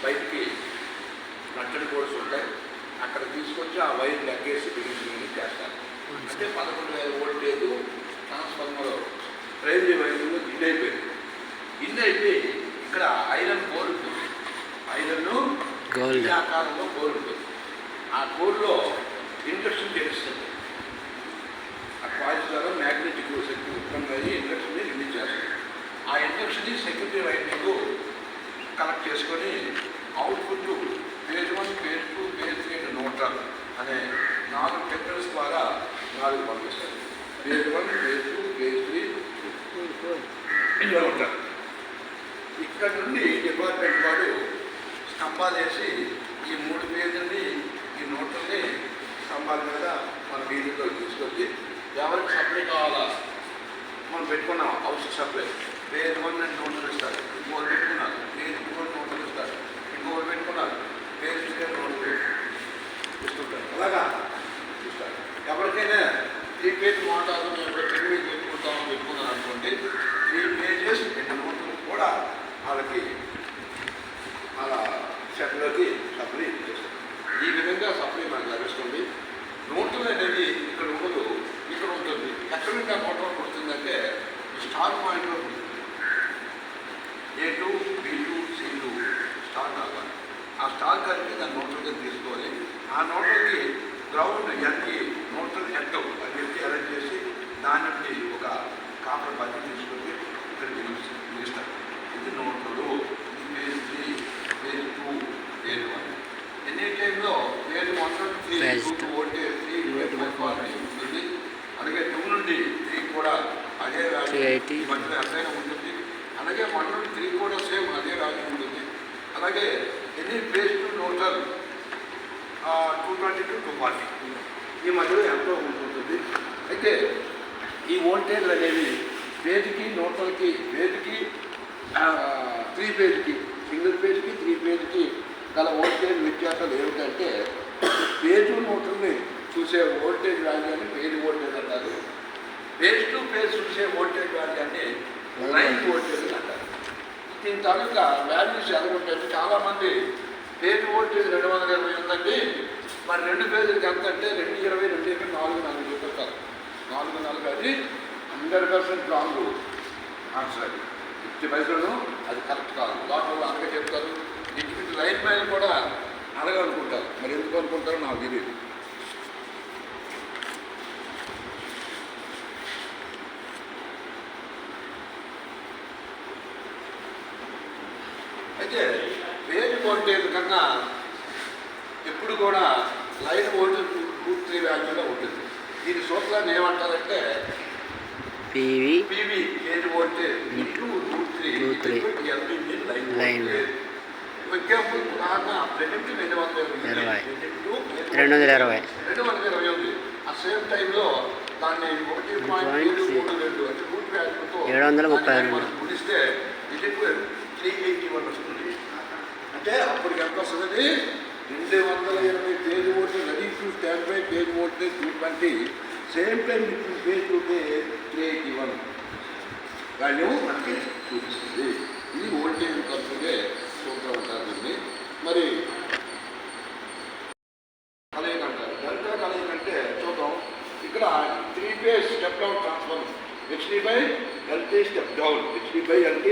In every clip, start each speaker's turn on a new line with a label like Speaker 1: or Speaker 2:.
Speaker 1: బయటికి నట్టడి కోర్స్ ఉంటాయి, అక్కడ తీసుకొచ్చి ఆ వైర్ లెగ్గేసి బిగించి చేస్తారు. అంటే 11,000 voltage transformer primary wiring in అయిపోయి ఇక్కడ ఐరన్ కోర్ ఉంటుంది. ఐరన్ గోల్డ్ ఆకారంలో కోర్ ఉంటుంది. ఆ కోర్లో ఇండక్షన్ తెలుస్తుంది. ఆ కాయిల్స్ ద్వారా మ్యాగ్నెటిక్ శక్తి ఉత్పన్నమయ్యి ఇండక్షన్ని రిలీజ్ చేస్తుంది. ఆ ఇండక్షన్ని సెకండరీ వైండింగ్ కలెక్ట్ చేసుకొని output phase 1, phase 2, phase 3 neutral అనే 4 టెర్మినల్స్ ద్వారా 4 పంపిస్తారు. Phase 1, phase 2, phase 3 neutral. ఇక్కడ నుండి డిపార్ట్మెంట్ వాడు స్తంభాలు వేసి ఈ 3 ఫేజ్ని ఈ న్యూట్రల్ని స్తంభాల మీద మన వీధిలో తీసుకొచ్చి ఎవరికి సప్లై కావాలా మనం పెట్టుకున్నాం. హౌస్ సప్లై ఫేజ్ 1 అని న్యూట్రల్ ఇస్తారు, ఇంకోరు పెట్టుకున్నారు. ఫేజ్ 2 న్యూట్రల్ ఇస్తారు, ఇంకోరు పెట్టుకున్నారు. ఫేజ్ 3 న్యూట్రల్ ఇస్తుంటారు. అలాగా ఇస్తారు. ఎవరికైనా 3 ఫేజ్ మోటార్లు పెట్టుకున్నాను అనుకోండి, 3 ఫేజెస్ 2 న్యూట్రల్ కూడా వాళ్ళకి అలా షెడ్లోకి సప్లై చేస్తారు. ఈ విధంగా సప్లై మనకు లభిస్తుంది. న్యూట్రల్ అనేది ఇక్కడ ఉండదు, ఇక్కడ ఉంటుంది. ఎక్కడ ఇంకా మోటార్ పడుతుందంటే స్టార్ పాయింట్లో ఉంటుంది. A2, B2, C2 స్టార్ కావాలి. ఆ స్టార్ కలిపి దాన్ని న్యూట్రల్గా తీసుకోవాలి. ఆ న్యూట్రల్కి గ్రౌండ్ ఎన్కి న్యూట్రల్ ఎట్ అని చెప్పి అరేంజ్ చేసి దాని నుండి ఒక కాపర్ బట్టి తీసుకొని ఇక్కడికి నిలుస్తారు. ఇది న్యూట్రల్. ఇది ఫేజ్ 3, ఫేజ్ 2, ఫేజ్ 1. ఎన్ని టైంలో ఫేజ్ 1 నుండి 3 వోల్టేజ్ 3 ఉంటుంది. అలాగే 2 నుండి 3 కూడా అదే వాల్యూ మధ్యలో ఎంతైనా ఉంటుంది. అలాగే 1 నుండి 3 కూడా సేమ్ అదే వాల్యూ ఉంటుంది. అలాగే ఎన్ని ఫేజ్ 2 న్యూట్రల్ 220 to 240 ఈ మధ్యలో ఎంతో ఉంటుంది. అయితే ఈ వోల్టేజ్లు అనేవి ఫేజ్కి న్యూట్రల్కి ఫేజ్కి 3 ఫేజ్కి సింగిల్ ఫేజ్కి 3 ఫేజ్కి గల వోల్టేజ్ వ్యత్యాసాలు ఏమిటంటే ఫేజ్ న్యూట్రల్ని చూసే వోల్టేజ్ వాల్యూ అని ఫేజ్ వోల్టేజ్ అంటారు. ఫేజ్ టు ఫేజ్ చూసే వోల్టేజ్ వాల్యూ అంటే లైన్ వోల్టేజ్ అంటారు. దీని తాలూకా వాల్యూస్ ఎలాగుంటాయంటే చాలామంది ఫేజ్ వోల్టేజ్ 220 ఉందండి, మరి 2 ఫేజ్లకి ఎంత అంటే 220, 220, 440 చూపిస్తారు. 440 అది 100% రాంగ్ ఆన్సర్. అది 50% అది కరెక్ట్ కాదు. దాంట్లో అనగా చెప్తారు. ఇంటి లైన్ పైన కూడా అనగనుకుంటారు. మరి ఎందుకు అనుకుంటారో నాకు తెలియదు. అయితే ఫేజ్ వోల్టేజ్ కన్నా ఎప్పుడు కూడా లైన్ వోల్టేజ్ 2-3 వాల్యూలో ఉంటుంది. దీని సూత్రాన్ని ఏమంటారంటే PV phase voltage into √3 line voltage. Example ఉదాహరణ ప్రెజెంట్ 220 ఉంది. ఆ సేమ్ టైంలో దాన్ని 1.732 అంటే రూట్ వాల్యూతో 730 గుణిస్తే ఇది 381 వస్తుంది. అంటే అప్పటికి ఎంత వస్తుంది? 220 phase voltage ready to stand by phase voltage 220 same time ఇప్పుడు ఫేజ్ ఉంటే 381 వాల్యూ మనకి చూపిస్తుంది. ఇది వోల్టేజ్ కలుపుకే సూత్రం అంటారు. దీన్ని మరి కలయిక అంటారు. డెల్టా కలయిక అంటే చూద్దాం. ఇక్కడ 3 phase step down transformer HT/LT step down, HT/LT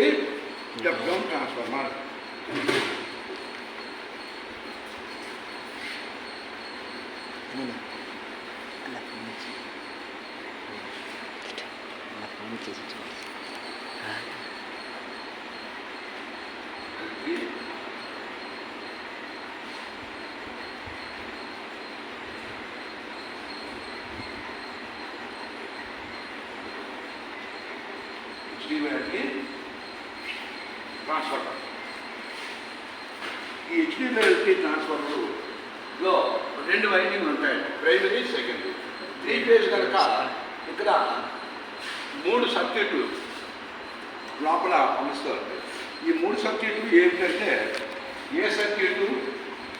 Speaker 1: step down transformer. Transformer. ఈ HT/LT ట్రాన్స్ఫార్మర్లో 2 వైండింగ్లు ఉంటాయి, ప్రైమరీ, సెకండరీ. 3 ఫేజ్ కనుక ఇక్కడ 3 సర్క్యూట్లు లోపల అమలుస్తారు. ఈ 3 సర్క్యూట్లు ఏమిటంటే A circuit,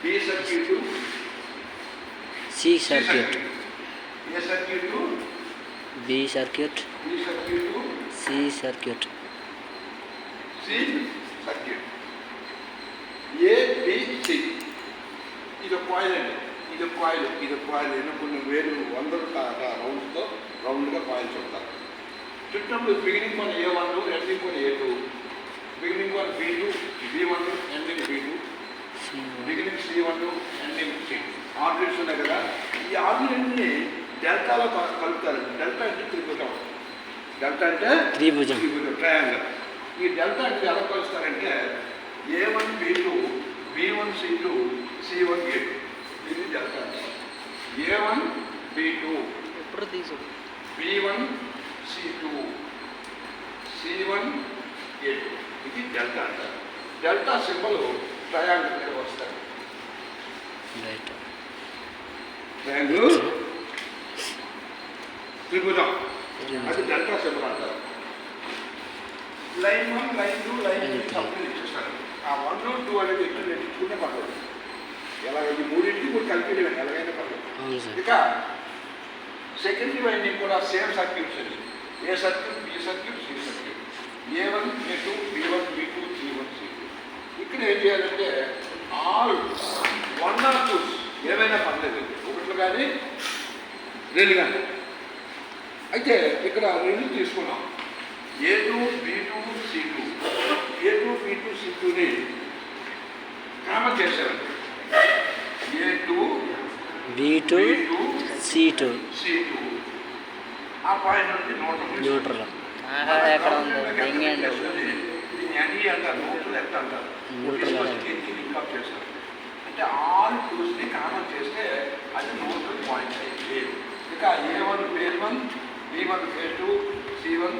Speaker 1: B circuit,
Speaker 2: C circuit,
Speaker 1: A circuit,
Speaker 2: B circuit,
Speaker 1: B circuit,
Speaker 2: C circuit,
Speaker 1: C circuit. A, B, ఇది కాయిల్ అండి, ఇది కాయిల్ అయినా కొన్ని వేలు వందలు రౌండ్స్తో రౌండ్గా కాయిల్స్ ఉంటారు. చుట్టప్పుడు beginning one A1, ending one A2, beginning one B2, B1, ending B2, beginning C1, ending C2. Orders ఉన్నాయి కదా, ఈ ఆర్డర్లన్నీ డెల్టాలో కలుపుతారు. డెల్టా అంటే త్రిభుజం, డెల్టా అంటే
Speaker 2: త్రిభుజం
Speaker 1: ట్రయాంగల్. ఈ డెల్టా అంటే ఎలా కలుస్తారంటే A1 B2, B1 C2, C1 A2. ఇది డెల్టా అంటే A1 B2,
Speaker 2: ఎప్పుడు తీసు
Speaker 1: B1 C2, C1 A2. ఇది డెల్టా అంటారు. డెల్టా సింబల్ ట్రయాంగిల్ మీద వస్తారు.
Speaker 2: రైట్
Speaker 1: ట్రయాంగిల్ త్రిభుజం, అది డెల్టా సింబల్ అంటారు. లైన్ 1, లైన్ 2, లైన్ 3 సప్లై ఇచ్చేస్తారు. ఆ 1, 2 అనేది ఎక్కడ ఇచ్చుకుంటే పర్లేదు. ఎలాగ ఈ మూడింటికి కూడా కలిపి ఎలాగైనా పర్లేదు.
Speaker 2: అవును సార్.
Speaker 1: ఇక సెకండరీ వైండింగ్ కూడా సేమ్ సర్క్యూట్స్ అండి. A circuit, B circuit, C circuit, A1 A2, B1 B2, C1 C2. ఇక్కడ ఏం చేయాలంటే ఆల్ 1 or 2 ఏమైనా పర్లేదు, ఒకట్లు కానీ రెండు కానీ. అయితే ఇక్కడ రెండు తీసుకున్నాం, A2 B2 C2, A2 B2 C2ని common చేశారండి. A2
Speaker 2: B2 C2
Speaker 1: C2 ఆ పాయింట్ నుండి
Speaker 2: న్యూట్రల్
Speaker 3: ఎక్కడ ఉంది దెంగండి
Speaker 1: దీన్ని అని అంటారు, న్యూట్రల్ ఎక్కడ అంటారు.
Speaker 2: న్యూట్రల్
Speaker 1: లింక్అప్ చేశారు అంటే ఆల్ టూస్ని కామన్ చేస్తే అది న్యూట్రల్ పాయింట్ అయింది. ఇక A1 phase 1, B1 phase 2, C1